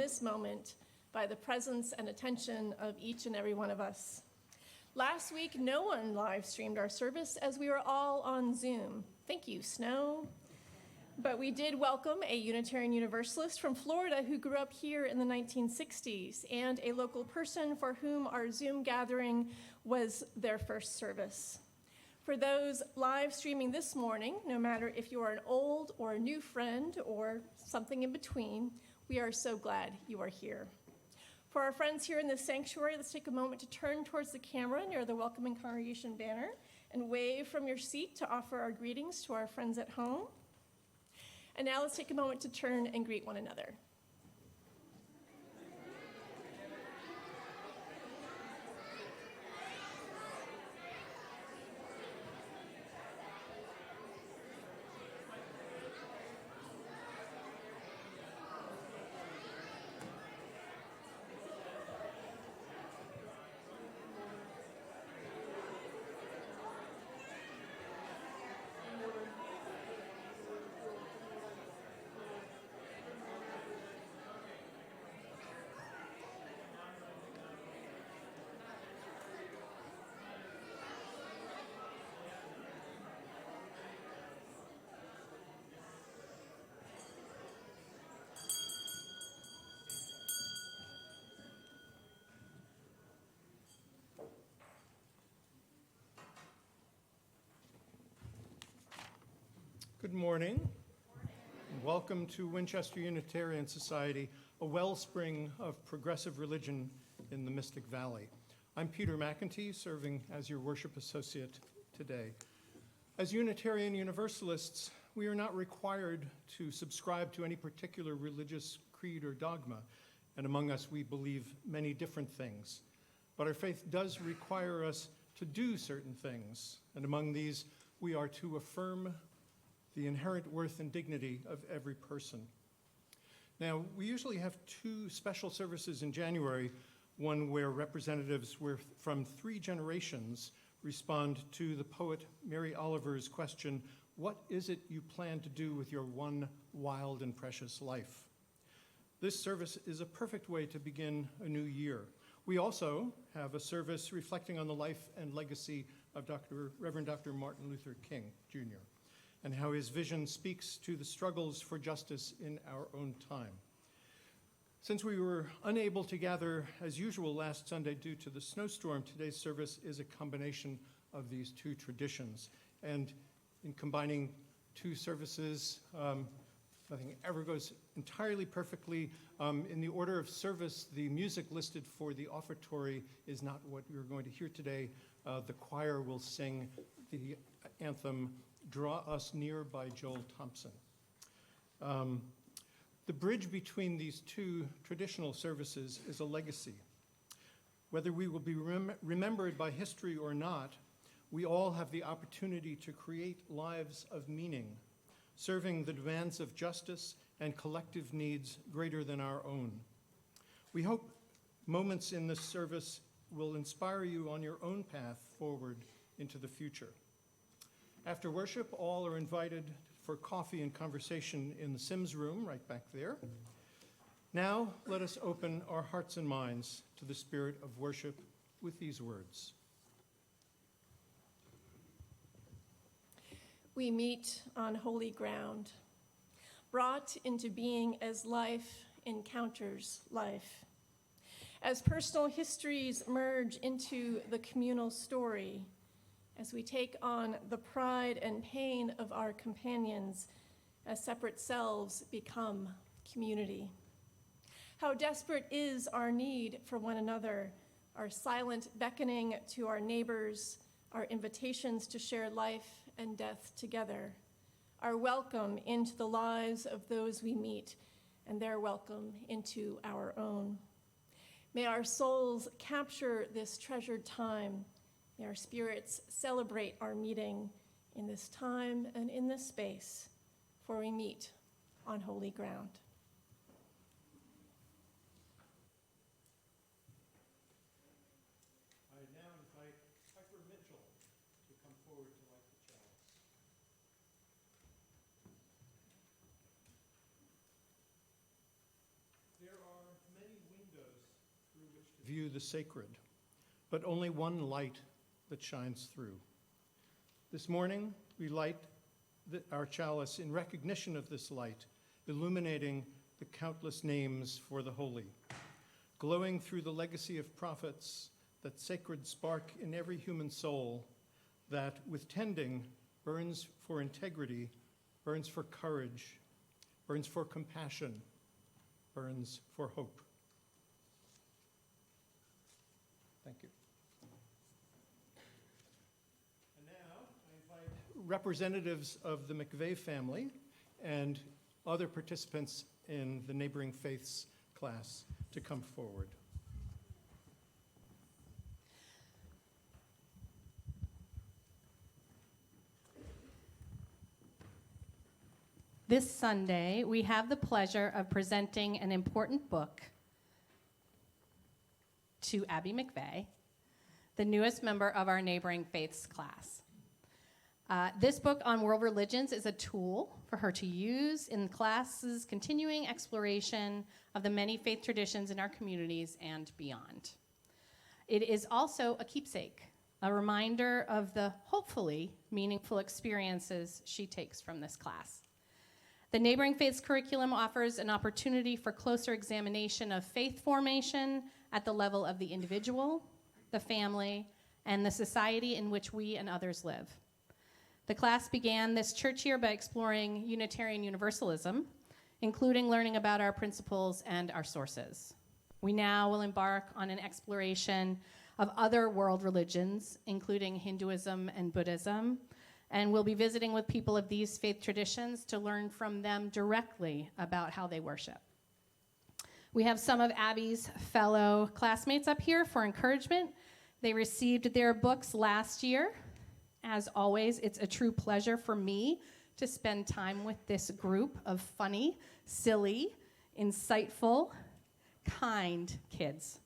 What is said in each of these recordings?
this moment by the presence and attention of each and every one of us. Last week, no one live streamed our service as we were all on Zoom. Thank you, Snow. But we did welcome a Unitarian Universalist from Florida who grew up here in the 1960s and a local person for whom our Zoom gathering was their first service. For those live streaming this morning, no matter if you are an old or a new friend or something in between, we are so glad you are here. For our friends here in the sanctuary, let's take a moment to turn towards the camera near the welcoming congregation banner and wave from your seat to offer our greetings to our friends at home. And now let's take a moment to turn and greet one another. Good morning. Welcome to Winchester Unitarian Society, a wellspring of progressive religion in the Mystic Valley. I'm Peter McEntee, serving as your worship associate today. As Unitarian Universalists, we are not required to subscribe to any particular religious creed or dogma, and among us we believe many different things. But our faith does require us to do certain things, and among these we are to affirm the inherent worth and dignity of every person. Now, we usually have two special services in January, one where representatives from 3 generations respond to the poet Mary Oliver's question, "What is it you plan to do with your one wild and precious life?" This service is a perfect way to begin a new year. We also have a service reflecting on the life and legacy of Reverend Dr. Martin Luther King, Jr., and how his vision speaks to the struggles for justice in our own time. Since we were unable to gather as usual last Sunday due to the snowstorm, today's service is a combination of these two traditions. And in combining two services, nothing ever goes entirely perfectly. In the order of service, the music listed for the offertory is not what you're going to hear today. The choir will sing the anthem, "Draw Us Near" by Joel Thompson. The bridge between these two traditional services is a legacy. Whether we will be remembered by history or not, we all have the opportunity to create lives of meaning, serving the demands of justice and collective needs greater than our own. We hope moments in this service will inspire you on your own path forward into the future. After worship, all are invited for coffee and conversation in the Sims room right back there. Now, let us open our hearts and minds to the spirit of worship with these words. We meet on holy ground, brought into being as life encounters life. As personal histories merge into the communal story, as we take on the pride and pain of our companions, as separate selves become community. How desperate is our need for one another, our silent beckoning to our neighbors, our invitations to share life and death together, our welcome into the lives of those we meet, and their welcome into our own. May our souls capture this treasured time. May our spirits celebrate our meeting in this time and in this space, for we meet on holy ground. I now invite Piper Mitchell to come forward to light the chalice. There are view the sacred, but only one light that shines through. This morning, we light our chalice in recognition of this light, illuminating the countless names for the holy, glowing through the legacy of prophets, that sacred spark in every human soul that, with tending, burns for integrity, burns for courage, burns for compassion, burns for hope. Thank you. And now I invite representatives of the McVeigh family and other participants in the Neighboring Faiths class to come forward. This Sunday, we have the pleasure of presenting an important book to Abby McVeigh, the newest member of our Neighboring Faiths class. This book on world religions is a tool for her to use in class's continuing exploration of the many faith traditions in our communities and beyond. It is also a keepsake, a reminder of the hopefully meaningful experiences she takes from this class. The Neighboring Faiths curriculum offers an opportunity for closer examination of faith formation at the level of the individual, the family, and the society in which we and others live. The class began this church year by exploring Unitarian Universalism, including learning about our principles and our sources. We now will embark on an exploration of other world religions, including Hinduism and Buddhism, and we'll be visiting with people of these faith traditions to learn from them directly about how they worship. We have some of Abby's fellow classmates up here for encouragement. They received their books last year. As always, it's a true pleasure for me to spend time with this group of funny, silly, insightful, kind kids.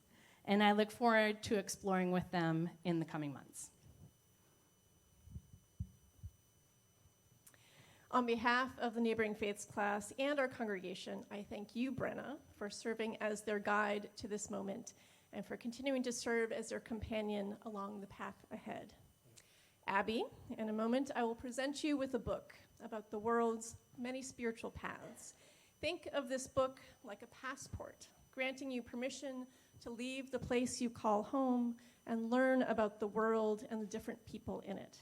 And I look forward to exploring with them in the coming months. On behalf of the Neighboring Faiths class and our congregation, I thank you, Brenna, for serving as their guide to this moment and for continuing to serve as their companion along the path ahead. Abby, in a moment, I will present you with a book about the world's many spiritual paths. Think of this book like a passport, granting you permission to leave the place you call home and learn about the world and the different people in it.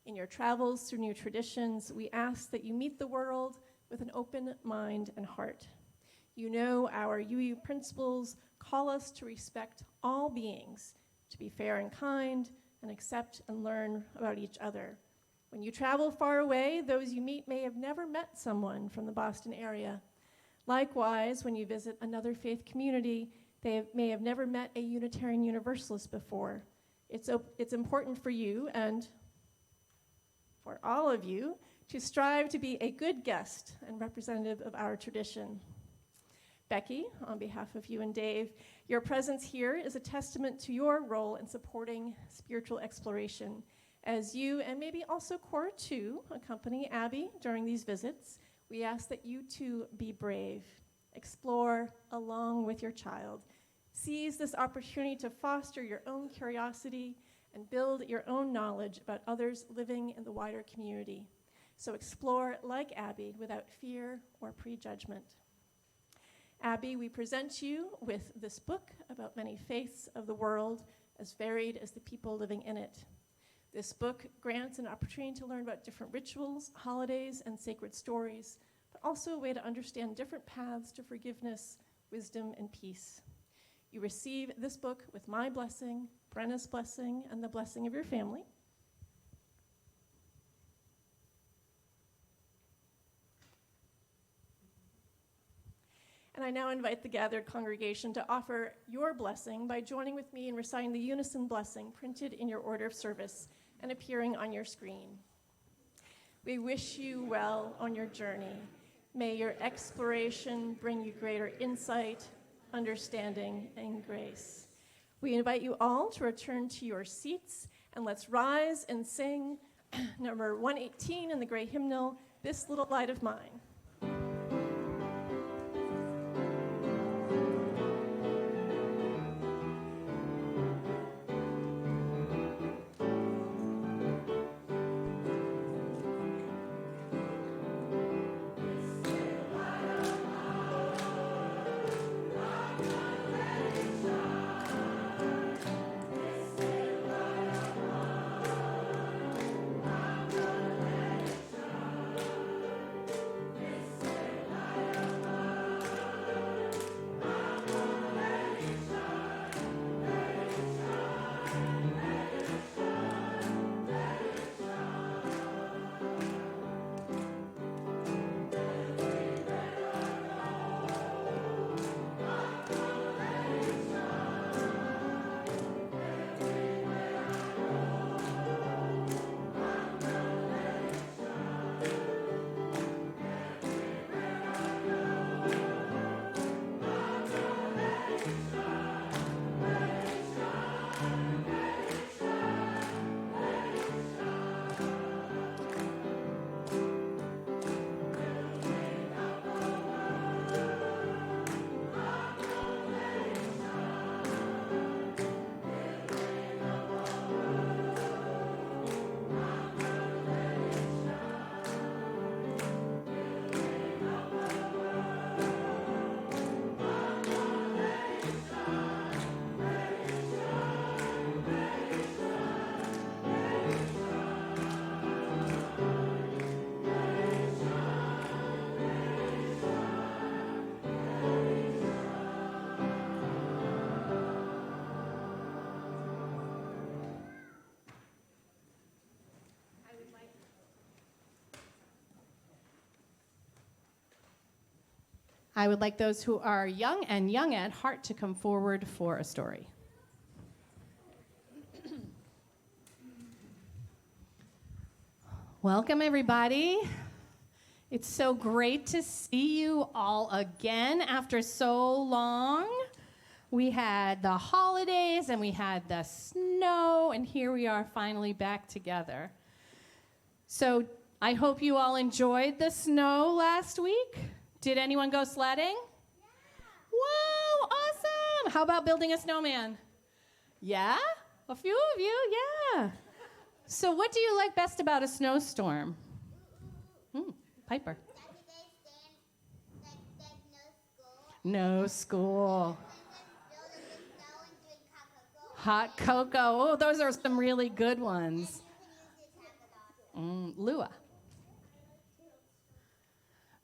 In your travels through new traditions, we ask that you meet the world with an open mind and heart. You know our UU principles call us to respect all beings, to be fair and kind, and accept and learn about each other. When you travel far away, those you meet may have never met someone from the Boston area. Likewise, when you visit another faith community, they may have never met a Unitarian Universalist before. It's important for you and for all of you to strive to be a good guest and representative of our tradition. Becky, on behalf of you and Dave, your presence here is a testament to your role in supporting spiritual exploration. As you, and maybe also Cora too, accompany Abby during these visits, we ask that you too be brave. Explore along with your child. Seize this opportunity to foster your own curiosity and build your own knowledge about others living in the wider community. So explore like Abby without fear or prejudgment. Abby, we present you with this book about many faiths of the world, as varied as the people living in it. This book grants an opportunity to learn about different rituals, holidays, and sacred stories, but also a way to understand different paths to forgiveness, wisdom, and peace. You receive this book with my blessing, Brenna's blessing, and the blessing of your family. And I now invite the gathered congregation to offer your blessing by joining with me in reciting the unison blessing printed in your order of service and appearing on your screen. We wish you well on your journey. May your exploration bring you greater insight, understanding, and grace. We invite you all to return to your seats, and let's rise and sing number 118 in the Gray Hymnal, This Little Light of Mine. I would like those who are young and young at heart to come forward for a story. Welcome, everybody. It's so great to see you all again after so long. We had the holidays and we had the snow, and here we are finally back together. So I hope you all enjoyed the snow last week. Did anyone go sledding? Yeah. Whoa, awesome. How about building a snowman? Yeah? A few of you, yeah. So what do you like best about a snowstorm? Piper. No school. Hot cocoa. Oh, those are some really good ones. Lua.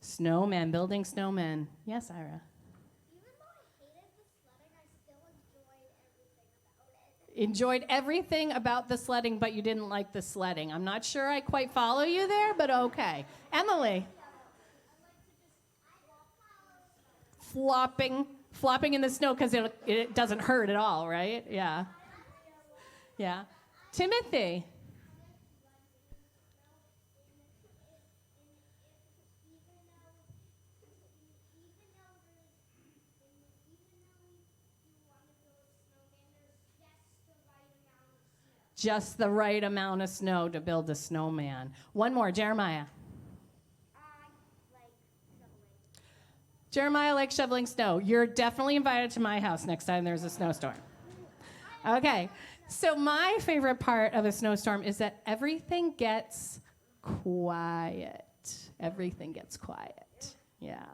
Snowman, building snowmen. Yes, Ira. Even though I hated the sledding, I still enjoyed everything about Enjoyed everything about it. the sledding, but you didn't like the sledding. I'm not sure I quite follow you there, but okay. Emily. Flopping in the snow because it doesn't hurt at all, right? Yeah. Yeah. Timothy. Just the right amount of snow to build a snowman. One more, Jeremiah. Jeremiah likes shoveling snow. You're definitely invited to my house next time there's a snowstorm. Okay, so my favorite part of a snowstorm is that everything gets quiet. Everything gets quiet, yeah.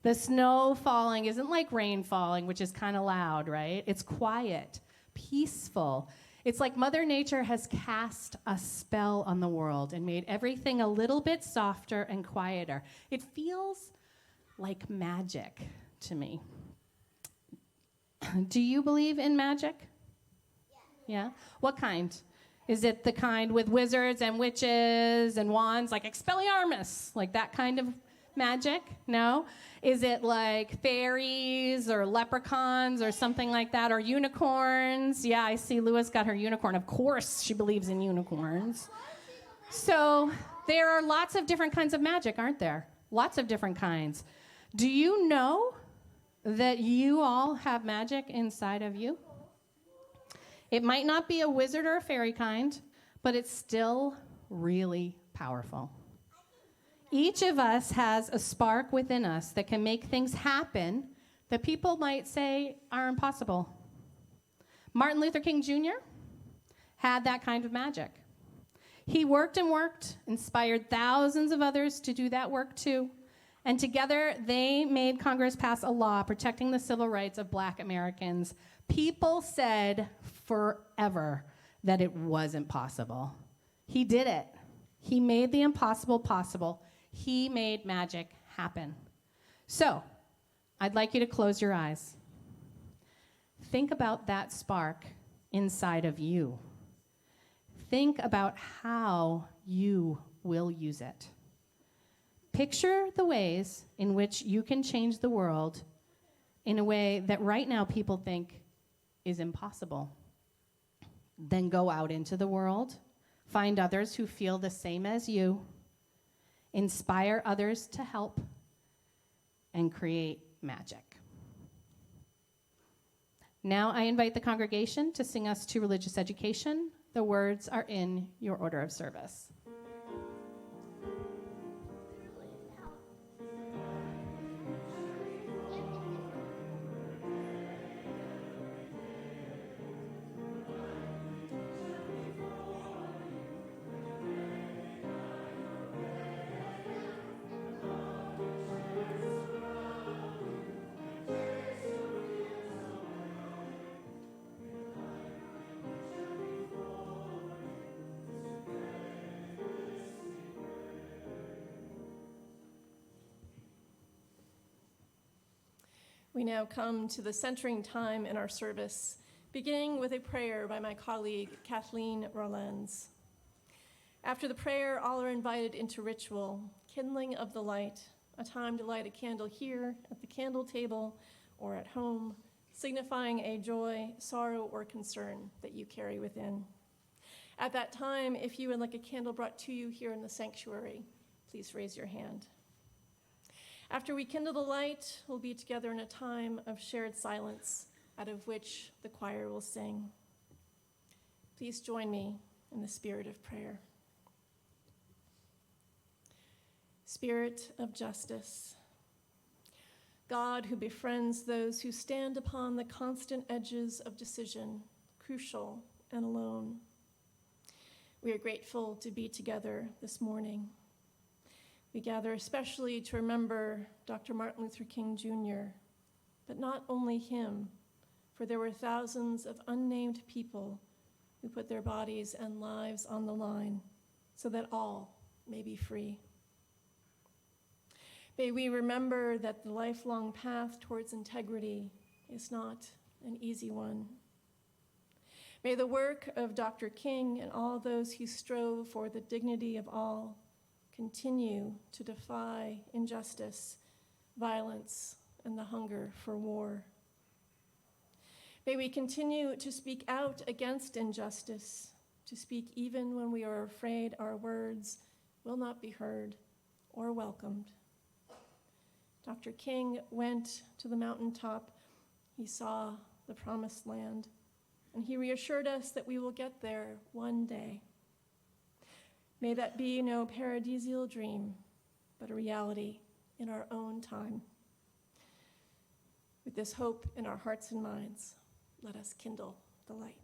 The snow falling isn't like rain falling, which is kind of loud, right? It's quiet, peaceful. It's like Mother Nature has cast a spell on the world and made everything a little bit softer and quieter. It feels like magic to me. Do you believe in magic? Yeah. What kind? Is it the kind with wizards and witches and wands, like Expelliarmus, like that kind of magic? No? Is it like fairies or leprechauns or something like that, or unicorns? Yeah, I see Lewis got her unicorn. Of course she believes in unicorns. So there are lots of different kinds of magic, aren't there? Lots of different kinds. Do you know that you all have magic inside of you? It might not be a wizard or a fairy kind, but it's still really powerful. Each of us has a spark within us that can make things happen that people might say are impossible. Martin Luther King Jr. had that kind of magic. He worked and worked, inspired thousands of others to do that work too, and together they made Congress pass a law protecting the civil rights of Black Americans. People said forever that it wasn't possible. He did it. He made the impossible possible. He made magic happen. So, I'd like you to close your eyes. Think about that spark inside of you. Think about how you will use it. Picture the ways in which you can change the world in a way that right now people think is impossible. Then go out into the world, find others who feel the same as you, inspire others to help, and create magic. Now I invite the congregation to sing us to Religious Education. The words are in your order of service. We now come to the centering time in our service, beginning with a prayer by my colleague, Kathleen Rollins. After the prayer, all are invited into ritual, kindling of the light a time to light a candle here at the candle table or at home, signifying a joy, sorrow, or concern that you carry within. At that time, if you would like a candle brought to you here in the sanctuary, please raise your hand. After we kindle the light, we'll be together in a time of shared silence, out of which the choir will sing. Please join me in the spirit of prayer. Spirit of justice, God who befriends those who stand upon the constant edges of decision, crucial and alone. We are grateful to be together this morning. We gather especially to remember Dr. Martin Luther King Jr., but not only him, for there were thousands of unnamed people who put their bodies and lives on the line so that all may be free. May we remember that the lifelong path towards integrity is not an easy one. May the work of Dr. King and all those who strove for the dignity of all continue to defy injustice, violence, and the hunger for war. May we continue to speak out against injustice, to speak even when we are afraid our words will not be heard or welcomed. Dr. King went to the mountaintop. He saw the promised land, and he reassured us that we will get there one day. May that be no paradisial dream, but a reality in our own time. With this hope in our hearts and minds, let us kindle the light.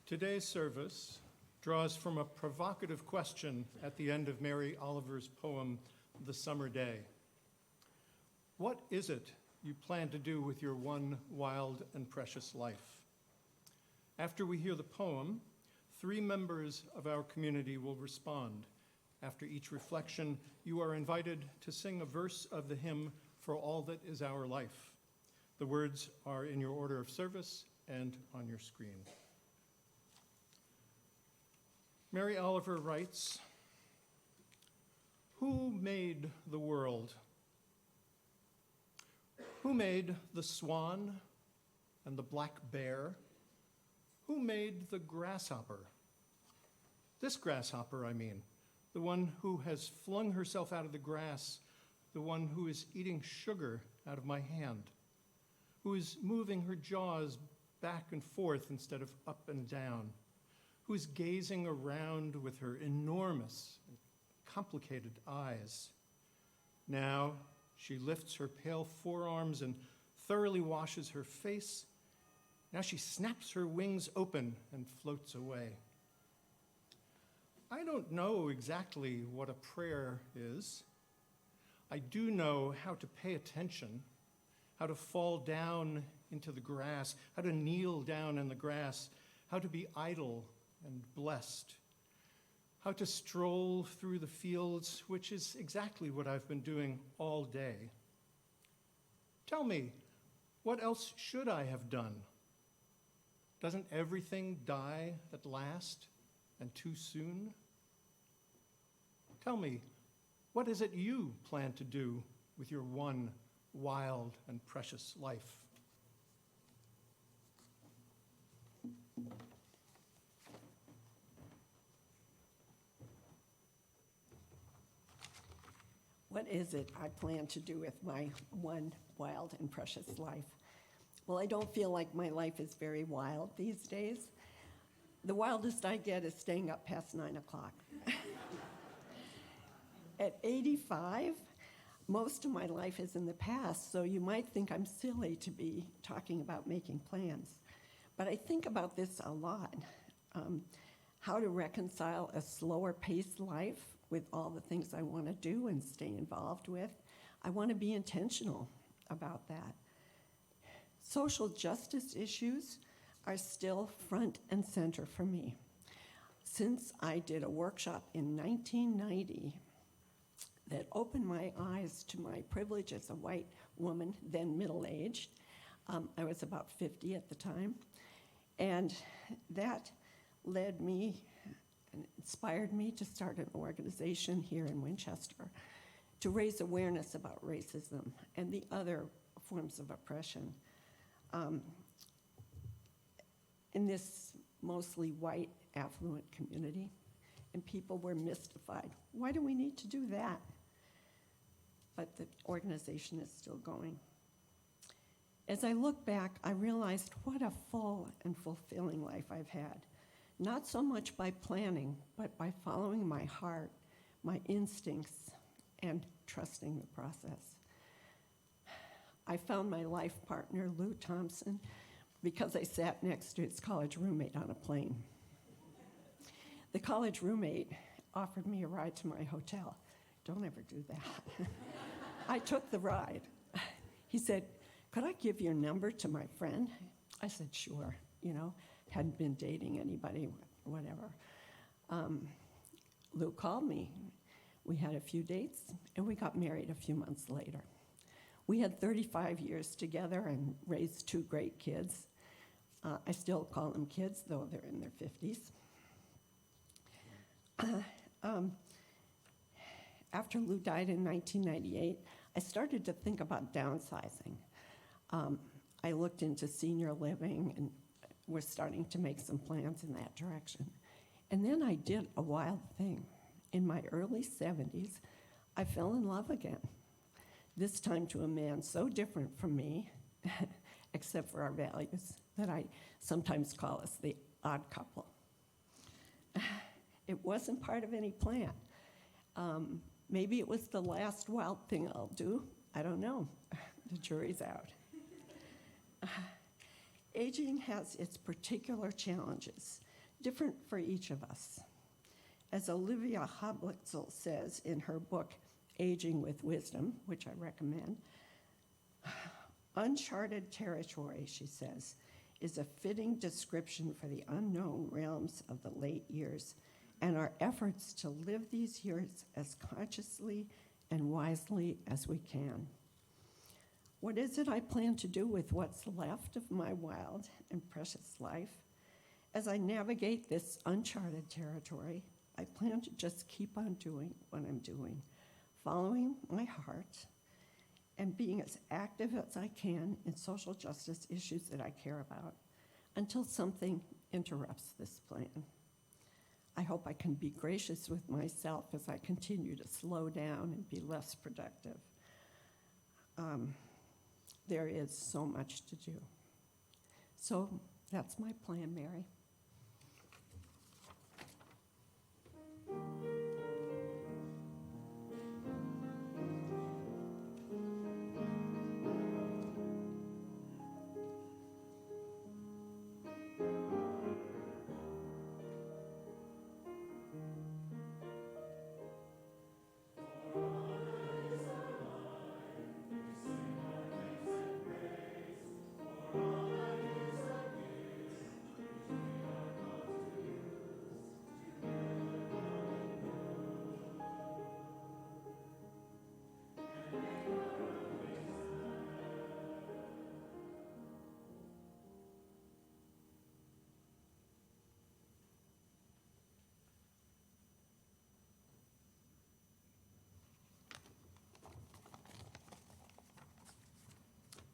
Today's service draws from a provocative question at the end of Mary Oliver's poem, The Summer Day. What is it you plan to do with your one wild and precious life? After we hear the poem, 3 members of our community will respond. After each reflection, you are invited to sing a verse of the hymn, For All That Is Our Life. The words are in your order of service and on your screen. Mary Oliver writes, "Who made the world? Who made the swan and the black bear? Who made the grasshopper? This grasshopper, I mean, the one who has flung herself out of the grass, the one who is eating sugar out of my hand, who is moving her jaws back and forth instead of up and down, who is gazing around with her enormous and complicated eyes. Now she lifts her pale forearms and thoroughly washes her face. Now she snaps her wings open and floats away. I don't know exactly what a prayer is. I do know how to pay attention, how to fall down into the grass, how to kneel down in the grass, how to be idle and blessed, how to stroll through the fields, which is exactly what I've been doing all day. Tell me, what else should I have done? Doesn't everything die at last and too soon? Tell me, what is it you plan to do with your one wild and precious life? What is it I plan to do with my one wild and precious life? Well, I don't feel like my life is very wild these days. The wildest I get is staying up past 9 o'clock. At 85, most of my life is in the past, so you might think I'm silly to be talking about making plans. But I think about this a lot, how to reconcile a slower paced life with all the things I want to do and stay involved with. I want to be intentional about that. Social justice issues are still front and center for me. Since I did a workshop in 1990 that opened my eyes to my privilege as a white woman, then middle-aged, I was about 50 at the time, and that led me and inspired me to start an organization here in Winchester to raise awareness about racism and the other forms of oppression. In this mostly white, affluent community, and people were mystified. Why do we need to do that? But the organization is still going. As I look back, I realized what a full and fulfilling life I've had. Not so much by planning, but by following my heart, my instincts, and trusting the process. I found my life partner, Lou Thompson, because I sat next to his college roommate on a plane. The college roommate offered me a ride to my hotel. Don't ever do that. I took the ride. He said, "Could I give your number to my friend?" I said, "Sure," hadn't been dating anybody, whatever. Lou called me. We had a few dates, and we got married a few months later. We had 35 years together and raised 2 great kids. I still call them kids, though they're in their 50s. After Lou died in 1998, I started to think about downsizing. I looked into senior living and was starting to make some plans in that direction. And then I did a wild thing. In my early 70s, I fell in love again. This time to a man so different from me, except for our values, that I sometimes call us the odd couple. It wasn't part of any plan. Maybe it was the last wild thing I'll do. I don't know. The jury's out. Aging has its particular challenges, different for each of us. As Olivia Hoblitzell says in her book, Aging with Wisdom, which I recommend, uncharted territory, she says, is a fitting description for the unknown realms of the late years and our efforts to live these years as consciously and wisely as we can. What is it I plan to do with what's left of my wild and precious life? As I navigate this uncharted territory, I plan to just keep on doing what I'm doing, following my heart, and being as active as I can in social justice issues that I care about until something interrupts this plan. I hope I can be gracious with myself as I continue to slow down and be less productive. There is so much to do. So that's my plan, Mary.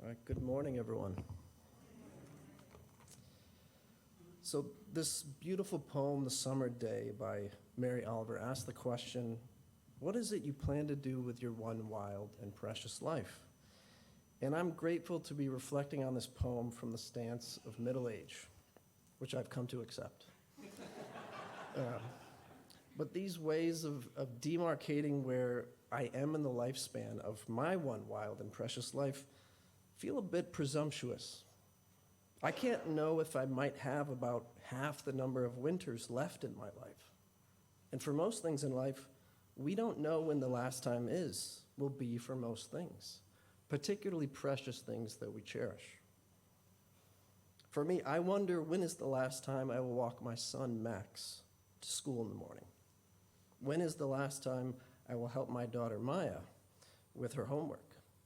All right, good morning, everyone. So this beautiful poem, The Summer Day by Mary Oliver, asks the question, what is it you plan to do with your one wild and precious life? And I'm grateful to be reflecting on this poem from the stance of middle age, which I've come to accept. But these ways of demarcating where I am in the lifespan of my one wild and precious life feel a bit presumptuous. I can't know if I might have about half the number of winters left in my life. And for most things in life, we don't know when the last time will be for most things, particularly precious things that we cherish. For me, I wonder when is the last time I will walk my son, Max, to school in the morning? When is the last time I will help my daughter, Maya, with her homework?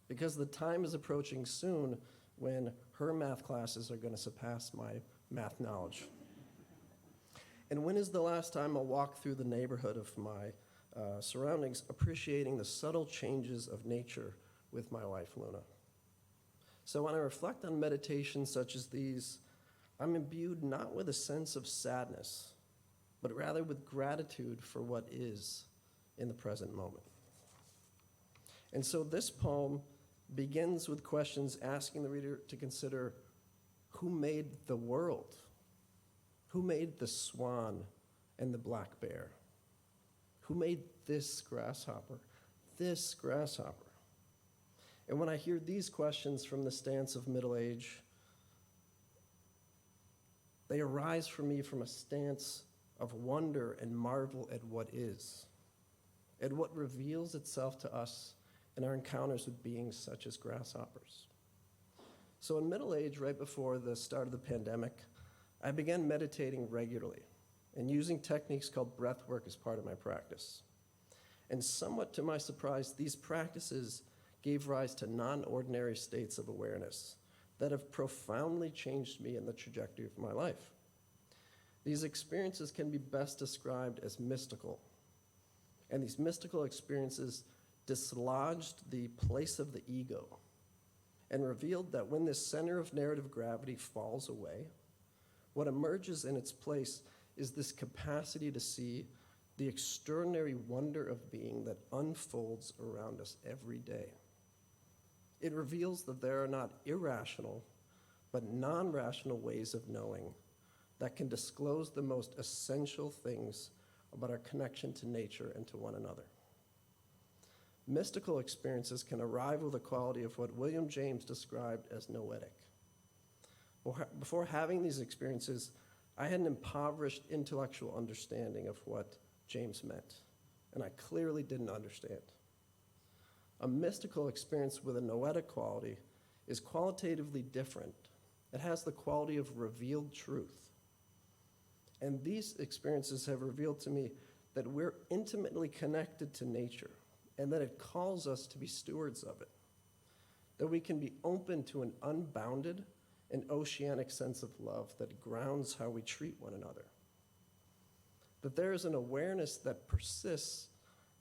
Because the time is approaching soon when her math classes are going to surpass my math knowledge. And when is the last time I'll walk through the neighborhood of my surroundings, appreciating the subtle changes of nature with my wife, Luna? So when I reflect on meditations such as these, I'm imbued not with a sense of sadness, but rather with gratitude for what is in the present moment. And so this poem begins with questions asking the reader to consider who made the world? Who made the swan and the black bear? Who made this grasshopper? This grasshopper. And when I hear these questions from the stance of middle age, they arise for me from a stance of wonder and marvel at what is, at what reveals itself to us in our encounters with beings such as grasshoppers. So in middle age, right before the start of the pandemic, I began meditating regularly and using techniques called breath work as part of my practice. And somewhat to my surprise, these practices gave rise to non-ordinary states of awareness that have profoundly changed me in the trajectory of my life. These experiences can be best described as mystical. And these mystical experiences dislodged the place of the ego and revealed that when this center of narrative gravity falls away, what emerges in its place is this capacity to see the extraordinary wonder of being that unfolds around us every day. It reveals that there are not irrational, but non-rational ways of knowing that can disclose the most essential things about our connection to nature and to one another. Mystical experiences can arrive with a quality of what William James described as noetic. Before having these experiences, I had an impoverished intellectual understanding of what James meant, and I clearly didn't understand. A mystical experience with a noetic quality is qualitatively different. It has the quality of revealed truth. And these experiences have revealed to me that we're intimately connected to nature and that it calls us to be stewards of it, that we can be open to an unbounded and oceanic sense of love that grounds how we treat one another, that there is an awareness that persists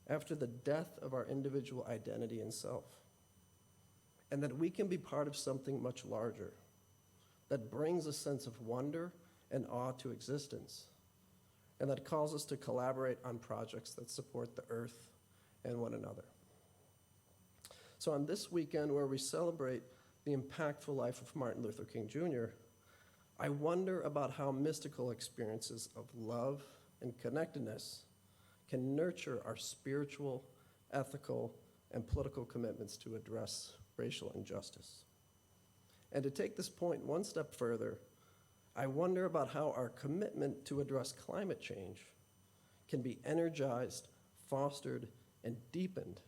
after the death of our individual identity and self, and that we can be part of something much larger that brings a sense of wonder and awe to existence, and that calls us to collaborate on projects that support the earth and one another. So on this weekend where we celebrate the impactful life of Martin Luther King Jr., I wonder about how mystical experiences of love and connectedness can nurture our spiritual, ethical, and political commitments to address racial injustice. And to take this point one step further, I wonder about how our commitment to address climate change can be energized, fostered, and deepened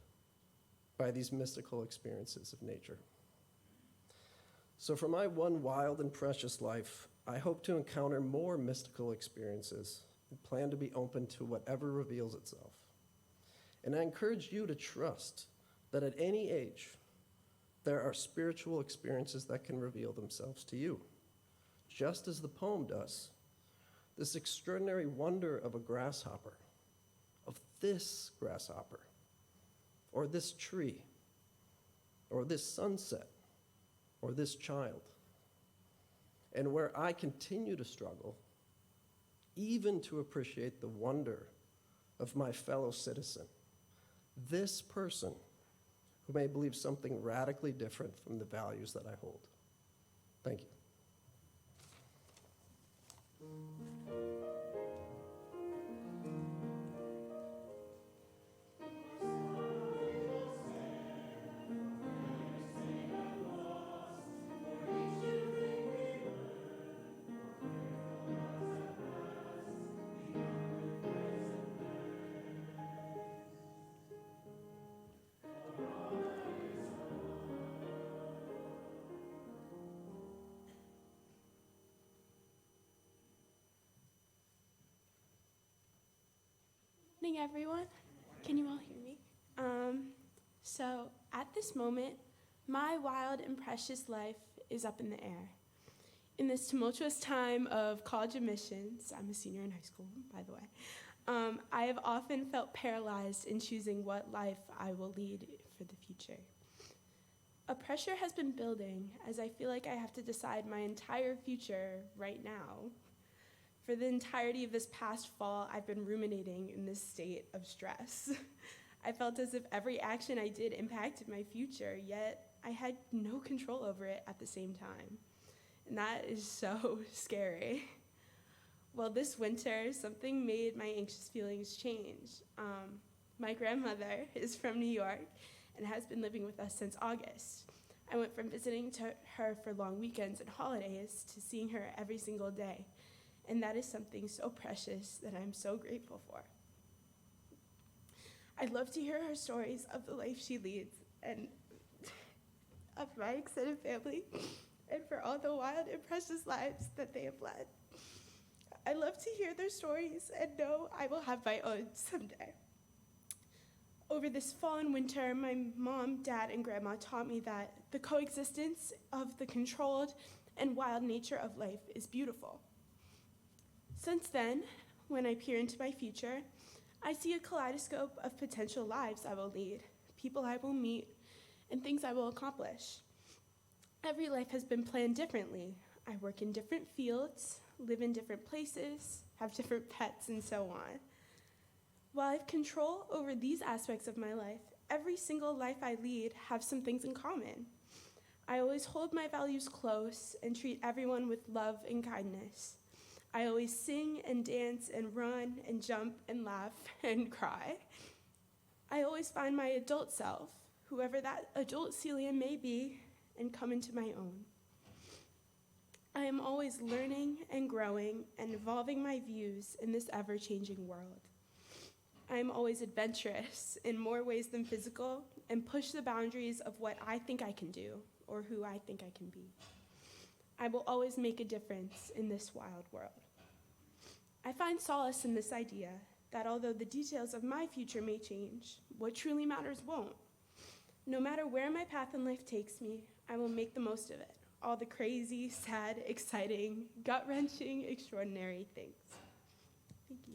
by these mystical experiences of nature. So for my one wild and precious life, I hope to encounter more mystical experiences and plan to be open to whatever reveals itself. And I encourage you to trust that at any age, there are spiritual experiences that can reveal themselves to you, just as the poem does. This extraordinary wonder of a grasshopper, of this grasshopper, or this tree, or this sunset, or this child. And where I continue to struggle, even to appreciate the wonder of my fellow citizen, this person who may believe something radically different from the values that I hold. Thank you. Morning, everyone. Can you all hear me? So at this moment, my wild and precious life is up in the air. In this tumultuous time of college admissions, I'm a senior in high school, by the way, I have often felt paralyzed in choosing what life I will lead for the future. A pressure has been building as I feel like I have to decide my entire future right now. For the entirety of this past fall, I've been ruminating in this state of stress. I felt as if every action I did impacted my future, yet I had no control over it at the same time. And that is so scary. Well, this winter, something made my anxious feelings change. My grandmother is from New York and has been living with us since August. I went from visiting her for long weekends and holidays to seeing her every single day. And that is something so precious that I'm so grateful for. I'd love to hear her stories of the life she leads and of my extended family and for all the wild and precious lives that they have led. I love to hear their stories and know I will have my own someday. Over this fall and winter, my mom, dad, and grandma taught me that the coexistence of the controlled and wild nature of life is beautiful. Since then, when I peer into my future, I see a kaleidoscope of potential lives I will lead, people I will meet, and things I will accomplish. Every life has been planned differently. I work in different fields, live in different places, have different pets, and so on. While I have control over these aspects of my life, every single life I lead have some things in common. I always hold my values close and treat everyone with love and kindness. I always sing and dance and run and jump and laugh and cry. I always find my adult self, whoever that adult Celia may be, and come into my own. I am always learning and growing and evolving my views in this ever-changing world. I am always adventurous in more ways than physical and push the boundaries of what I think I can do or who I think I can be. I will always make a difference in this wild world. I find solace in this idea that although the details of my future may change, what truly matters won't. No matter where my path in life takes me, I will make the most of it. All the crazy, sad, exciting, gut-wrenching, extraordinary things. Thank you.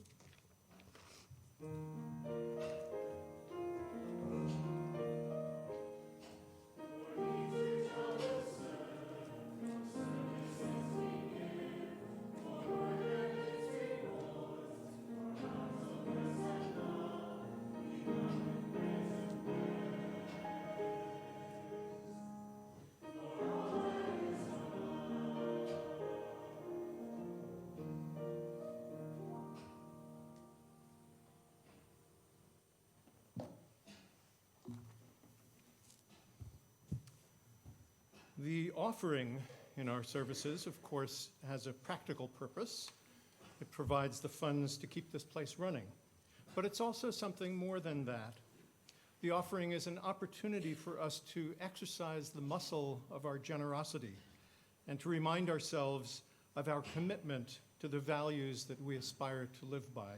The offering in our services, of course, has a practical purpose. It provides the funds to keep this place running. But it's also something more than that. The offering is an opportunity for us to exercise the muscle of our generosity and to remind ourselves of our commitment to the values that we aspire to live by.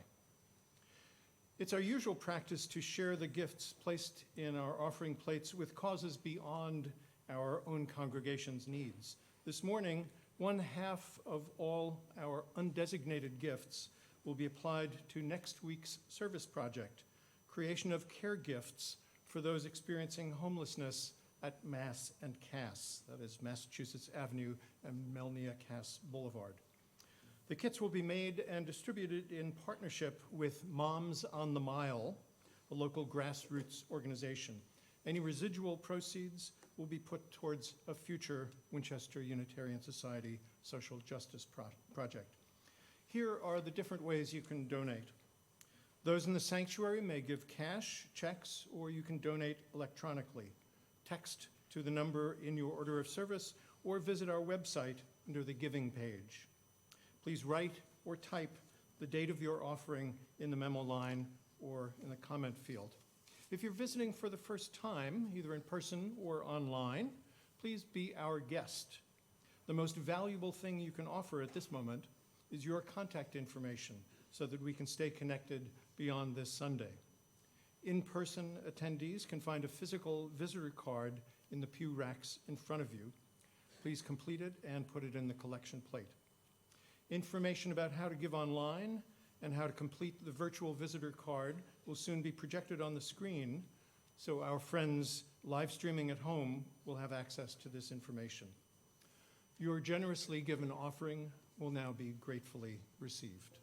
It's our usual practice to share the gifts placed in our offering plates with causes beyond our own congregation's needs. This morning, 1/2 of all our undesignated gifts will be applied to next week's service project, creation of care gifts for those experiencing homelessness at Mass and Cass, that is Massachusetts Avenue and Melnia Cass Boulevard. The kits will be made and distributed in partnership with Moms on the Mile, a local grassroots organization. Any residual proceeds will be put towards a future Winchester Unitarian Society social justice project. Here are the different ways you can donate. Those in the sanctuary may give cash, checks, or you can donate electronically. Text to the number in your order of service or visit our website under the giving page. Please write or type the date of your offering in the memo line or in the comment field. If you're visiting for the first time, either in person or online, please be our guest. The most valuable thing you can offer at this moment is your contact information so that we can stay connected beyond this Sunday. In-person attendees can find a physical visitor card in the pew racks in front of you. Please complete it and put it in the collection plate. Information about how to give online and how to complete the virtual visitor card will soon be projected on the screen, so our friends live streaming at home will have access to this information. Your generously given offering will now be gratefully received.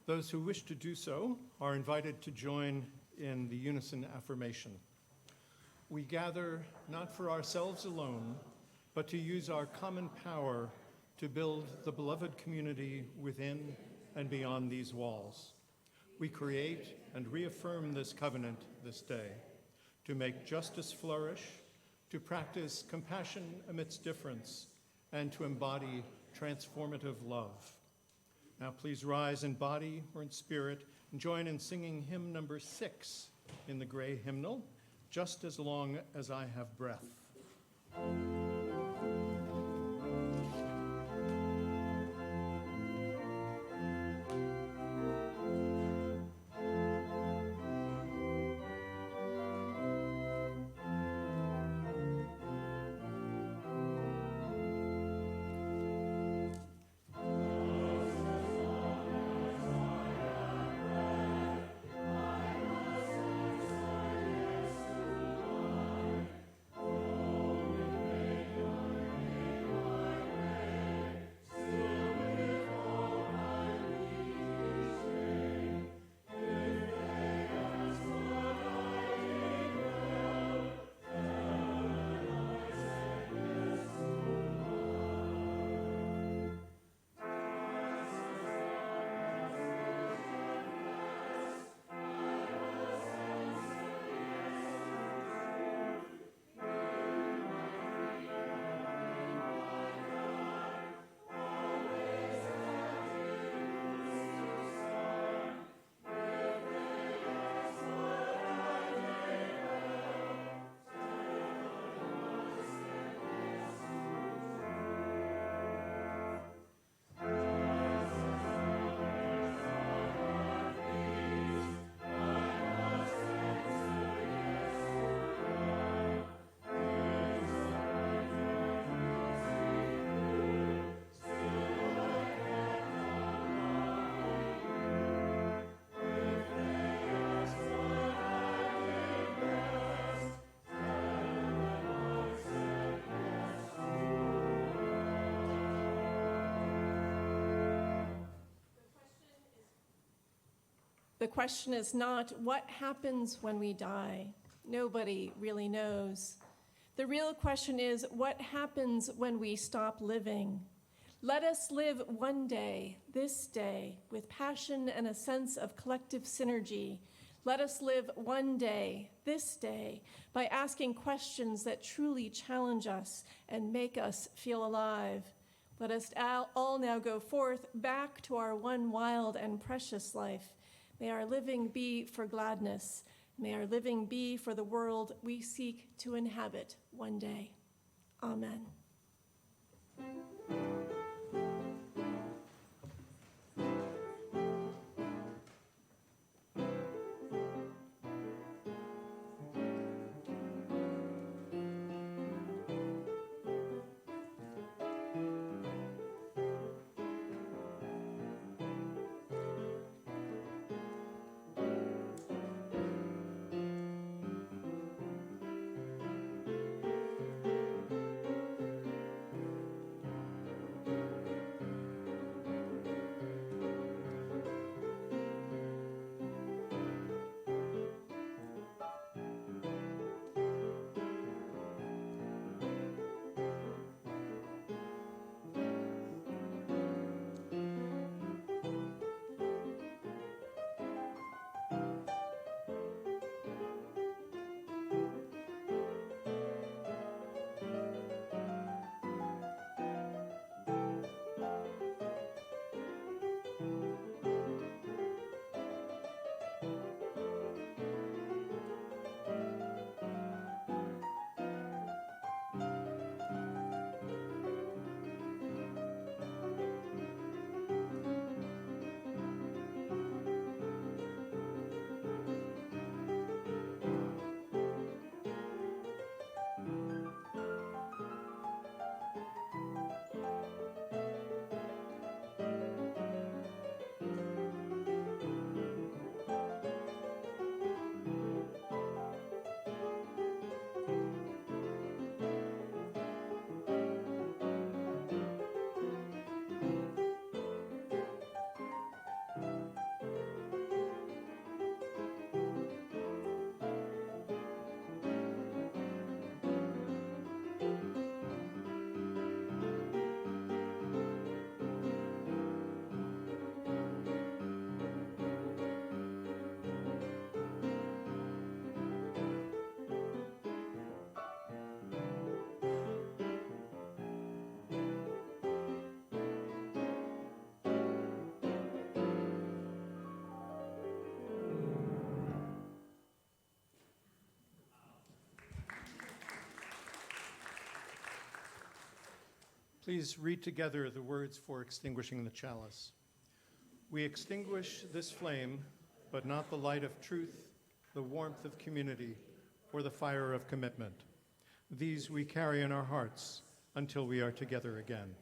Those who wish to do so are invited to join in the unison affirmation. We gather not for ourselves alone, but to use our common power to build the beloved community within and beyond these walls. We create and reaffirm this covenant this day to make justice flourish, to practice compassion amidst difference, and to embody transformative love. Now please rise in body or in spirit and join in singing hymn number 6 in the gray hymnal, Just as Long as I Have Breath. The question is not what happens when we die. Nobody really knows. The real question is what happens when we stop living. Let us live one day, this day, with passion and a sense of collective synergy. Let us live one day, this day, by asking questions that truly challenge us and make us feel alive. Let us all now go forth back to our one wild and precious life. May our living be for gladness. May our living be for the world we seek to inhabit one day. Amen. Please read together the words for extinguishing the chalice. We extinguish this flame, but not the light of truth, the warmth of community, or the fire of commitment. These we carry in our hearts until we are together again.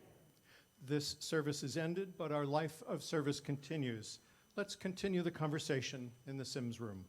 This service is ended, but our life of service continues. Let's continue the conversation in the Sims room.